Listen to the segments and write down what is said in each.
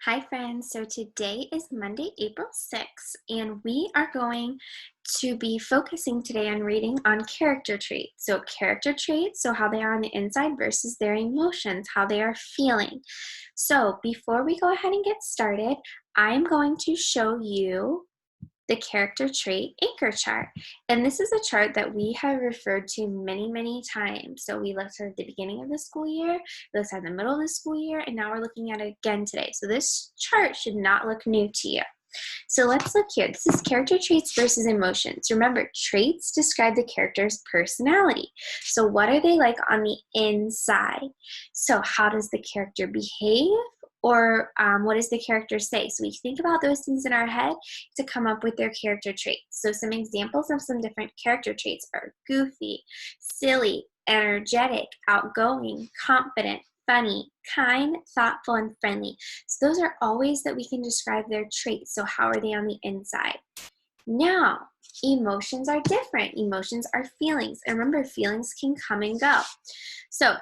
Hi friends, so today is Monday, April 6th, and we are going to be focusing today on reading on character traits. So character traits, so how they are on the inside versus their emotions, how they are feeling. So before we go ahead and get started, I'm going to show you the character trait anchor chart. And this is a chart that we have referred to many times. So we looked at the beginning of the school year, we looked at the middle of the school year, and now we're looking at it again today. So this chart should not look new to you. So let's look here. This is character traits versus emotions. Remember, traits describe the character's personality. So what are they like on the inside? So how does the character behave? Or what does the character say? So we think about those things in our head to come up with their character traits. So some examples of some different character traits are goofy, silly, energetic, outgoing, confident, funny, kind, thoughtful, and friendly. So those are all ways that we can describe their traits. So how are they on the inside? Now, emotions are different. Emotions are feelings. And remember, feelings can come and go. So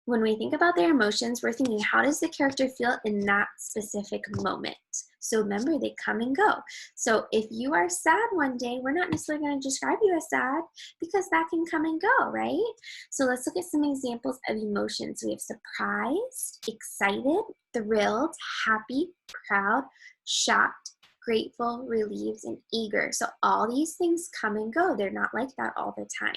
when we think about their emotions, we're thinking, how does the character feel in that specific moment? So remember, they come and go. So if you are sad one day, we're not necessarily going to describe you as sad because that can come and go, right? So let's look at some examples of emotions. We have surprised, excited, thrilled, happy, proud, shocked, grateful, relieved, and eager. So all these things come and go. They're not like that all the time.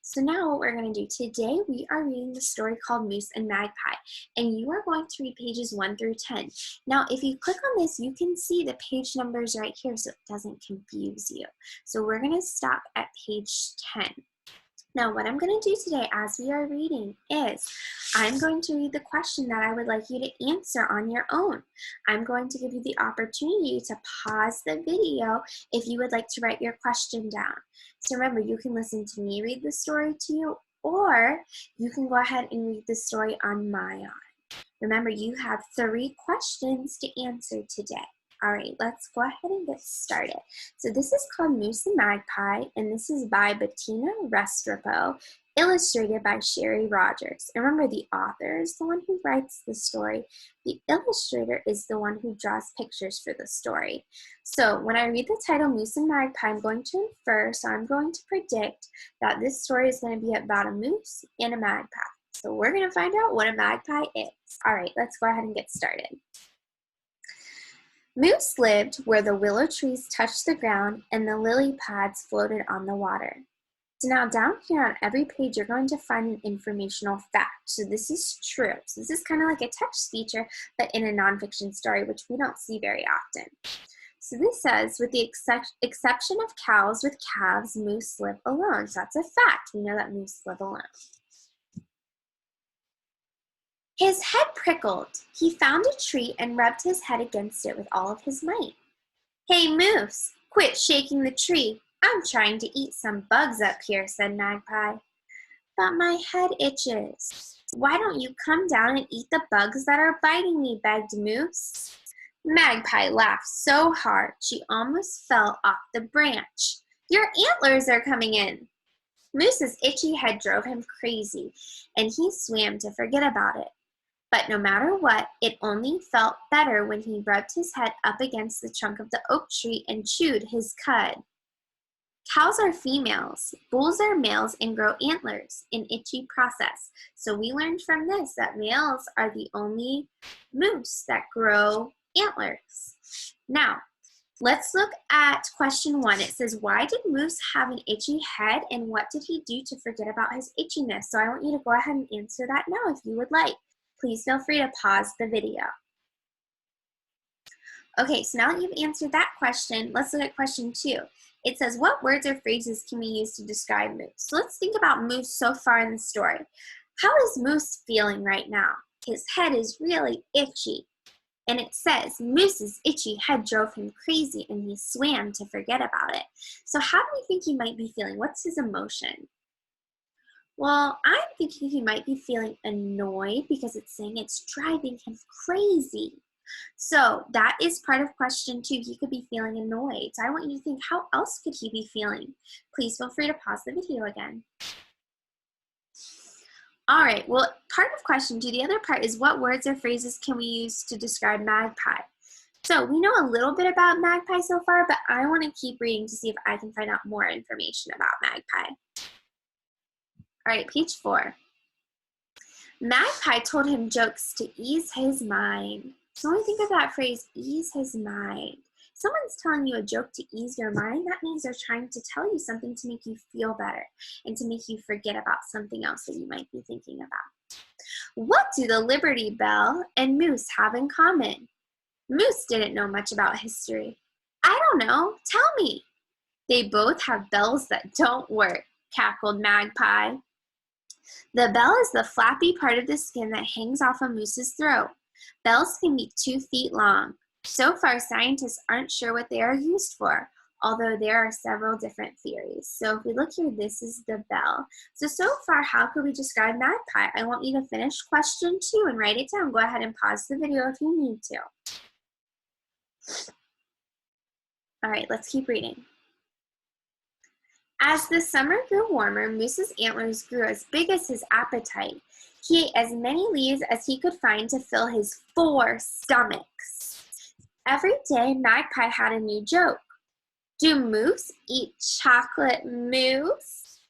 So now what we're going to do today, we are reading the story called Moose and Magpie, and you are going to read pages 1 through 10. Now, if you click on this, you can see the page numbers right here so it doesn't confuse you. So we're going to stop at page 10. Now, what I'm going to do today as we are reading is I'm going to read the question that I would like you to answer on your own. I'm going to give you the opportunity to pause the video if you would like to write your question down. So remember, you can listen to me read the story to you, or you can go ahead and read the story on my own. Remember, you have 3 questions to answer today. All right, let's go ahead and get started. So this is called Moose and Magpie, and this is by Bettina Restrepo, illustrated by Sherry Rogers. And remember, the author is the one who writes the story. The illustrator is the one who draws pictures for the story. So when I read the title Moose and Magpie, I'm going to infer, so I'm going to predict that this story is going to be about a moose and a magpie. So we're going to find out what a magpie is. All right, let's go ahead and get started. Moose lived where the willow trees touched the ground and the lily pads floated on the water. So now down here on every page, you're going to find an informational fact. So this is true. So this is kind of like a text feature, but in a nonfiction story, which we don't see very often. So this says, with the exception of cows with calves, moose live alone. So that's a fact. We know that moose live alone. His head prickled. He found a tree and rubbed his head against it with all of his might. Hey, Moose, quit shaking the tree. I'm trying to eat some bugs up here, said Magpie. But my head itches. Why don't you come down and eat the bugs that are biting me, begged Moose. Magpie laughed so hard she almost fell off the branch. Your antlers are coming in. Moose's itchy head drove him crazy, and he swam to forget about it. But no matter what, it only felt better when he rubbed his head up against the trunk of the oak tree and chewed his cud. Cows are females, bulls are males and grow antlers, an itchy process. So we learned from this that males are the only moose that grow antlers. Now, let's look at question 1. It says, why did Moose have an itchy head and what did he do to forget about his itchiness? So I want you to go ahead and answer that now if you would like. Please feel free to pause the video. Okay, so now that you've answered that question, let's look at question 2. It says, what words or phrases can we use to describe Moose? So let's think about Moose so far in the story. How is Moose feeling right now? His head is really itchy. And it says, Moose's itchy head drove him crazy and he swam to forget about it. So how do we think he might be feeling? What's his emotion? Well, I'm thinking he might be feeling annoyed because it's saying it's driving him crazy. So that is part of question 2. He could be feeling annoyed. So I want you to think, how else could he be feeling? Please feel free to pause the video again. All right, well, part of question 2, the other part is what words or phrases can we use to describe Magpie? So we know a little bit about Magpie so far, but I want to keep reading to see if I can find out more information about Magpie. All right, page 4. Magpie told him jokes to ease his mind. So when we think of that phrase, ease his mind, someone's telling you a joke to ease your mind, that means they're trying to tell you something to make you feel better and to make you forget about something else that you might be thinking about. What do the Liberty Bell and Moose have in common? Moose didn't know much about history. I don't know, tell me. They both have bells that don't work, cackled Magpie. The bell is the flappy part of the skin that hangs off a moose's throat. Bells can be 2 feet long. So far, scientists aren't sure what they are used for, although there are several different theories. So if we look here, this is the bell. So far, how could we describe Magpie? I want you to finish question 2 and write it down. Go ahead and pause the video if you need to. All right, let's keep reading. As the summer grew warmer, Moose's antlers grew as big as his appetite. He ate as many leaves as he could find to fill his 4 stomachs. Every day, Magpie had a new joke. Do moose eat chocolate mousse?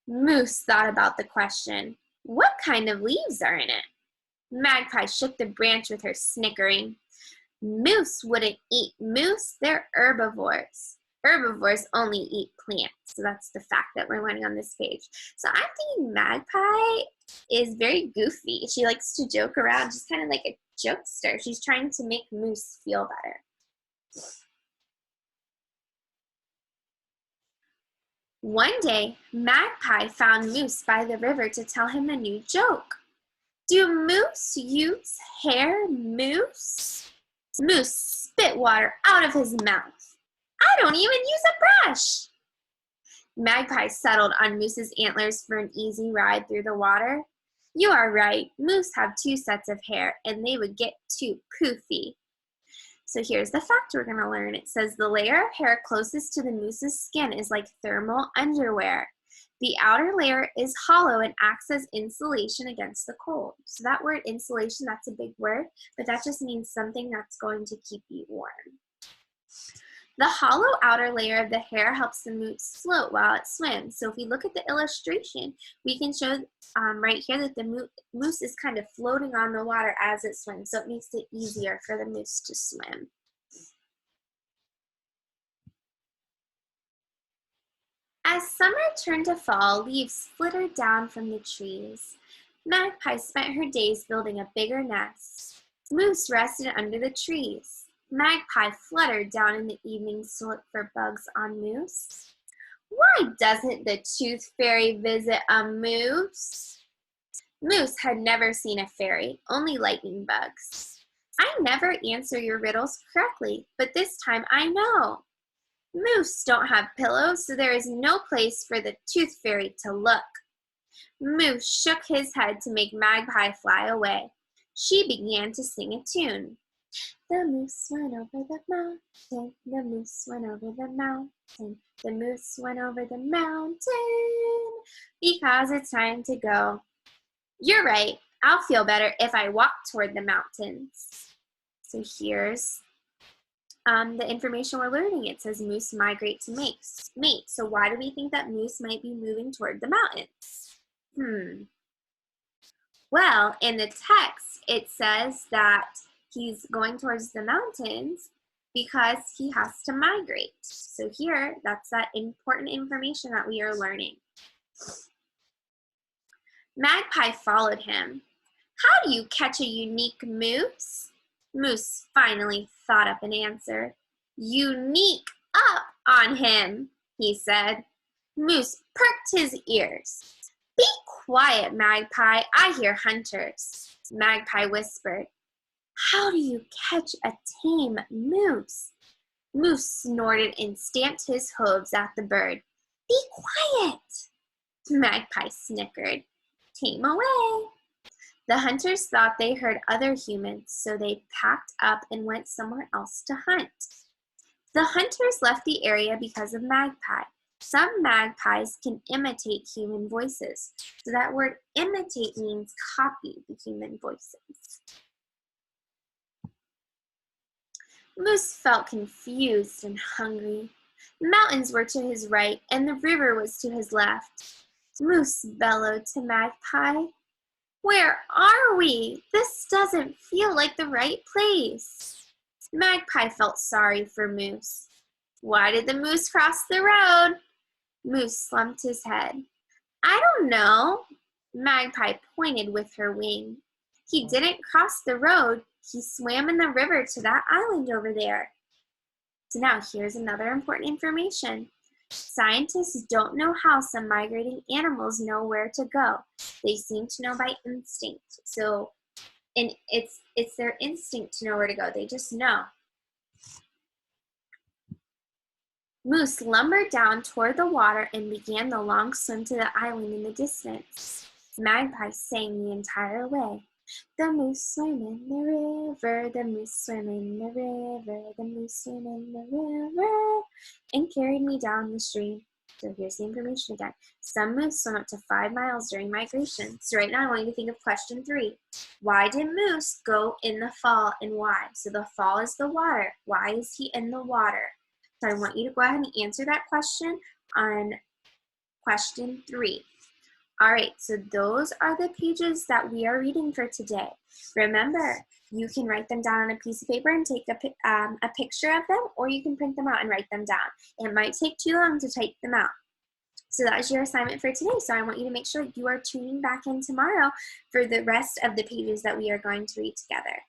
Moose thought about the question. What kind of leaves are in it? Magpie shook the branch with her snickering. Moose wouldn't eat moose, they're herbivores. Herbivores only eat plants. So that's the fact that we're learning on this page. So I'm thinking Magpie is very goofy. She likes to joke around, just kind of like a jokester. She's trying to make Moose feel better. One day, Magpie found Moose by the river to tell him a new joke. Do moose use hair mousse? Moose spit water out of his mouth. I don't even use a brush. Magpie settled on Moose's antlers for an easy ride through the water. You are right, moose have 2 sets of hair, and they would get too poofy. So here's the fact we're going to learn. It says the layer of hair closest to the moose's skin is like thermal underwear. The outer layer is hollow and acts as insulation against the cold. So that word insulation, that's a big word, but that just means something that's going to keep you warm. The hollow outer layer of the hair helps the moose float while it swims. So if we look at the illustration, we can show right here that the moose is kind of floating on the water as it swims. So it makes it easier for the moose to swim. As summer turned to fall, leaves flittered down from the trees. Magpie spent her days building a bigger nest. Moose rested under the trees. Magpie fluttered down in the evenings to look for bugs on Moose. Why doesn't the tooth fairy visit a moose? Moose had never seen a fairy, only lightning bugs. I never answer your riddles correctly, but this time I know. Moose don't have pillows, so there is no place for the tooth fairy to look. Moose shook his head to make Magpie fly away. She began to sing a tune. The moose went over the mountain, the moose went over the mountain, the moose went over the mountain, because it's time to go. You're right, I'll feel better if I walk toward the mountains. So here's the information we're learning. It says moose migrate to mate. So why do we think that moose might be moving toward the mountains? Well, in the text, it says that he's going towards the mountains because he has to migrate. So here, that's that important information that we are learning. Magpie followed him. How do you catch a unique moose? Moose finally thought up an answer. Unique up on him, he said. Moose perked his ears. Be quiet, Magpie, I hear hunters. Magpie whispered. How do you catch a tame moose? Moose snorted and stamped his hooves at the bird. Be quiet! Magpie snickered. Tame away. The hunters thought they heard other humans, so they packed up and went somewhere else to hunt. The hunters left the area because of Magpie. Some magpies can imitate human voices. So that word imitate means copy the human voices. Moose felt confused and hungry. The mountains were to his right, and the river was to his left. Moose bellowed to Magpie, "Where are we? This doesn't feel like the right place." Magpie felt sorry for Moose. "Why did the moose cross the road?" Moose slumped his head. "I don't know." Magpie pointed with her wing. "He didn't cross the road. He swam in the river to that island over there." So now here's another important information. Scientists don't know how some migrating animals know where to go. They seem to know by instinct. And it's their instinct to know where to go. They just know. Moose lumbered down toward the water and began the long swim to the island in the distance. Magpie sang the entire way. "The moose swam in the river, the moose swam in the river, the moose swam in the river, and carried me down the stream." So here's the information again. Some moose swim up to 5 miles during migration. So right now I want you to think of question 3. Why did moose go in the fall and why? So the fall is the water. Why is he in the water? So I want you to go ahead and answer that question on question 3. All right, so those are the pages that we are reading for today. Remember, you can write them down on a piece of paper and take a picture of them, or you can print them out and write them down. It might take too long to type them out. So that is your assignment for today. So I want you to make sure you are tuning back in tomorrow for the rest of the pages that we are going to read together.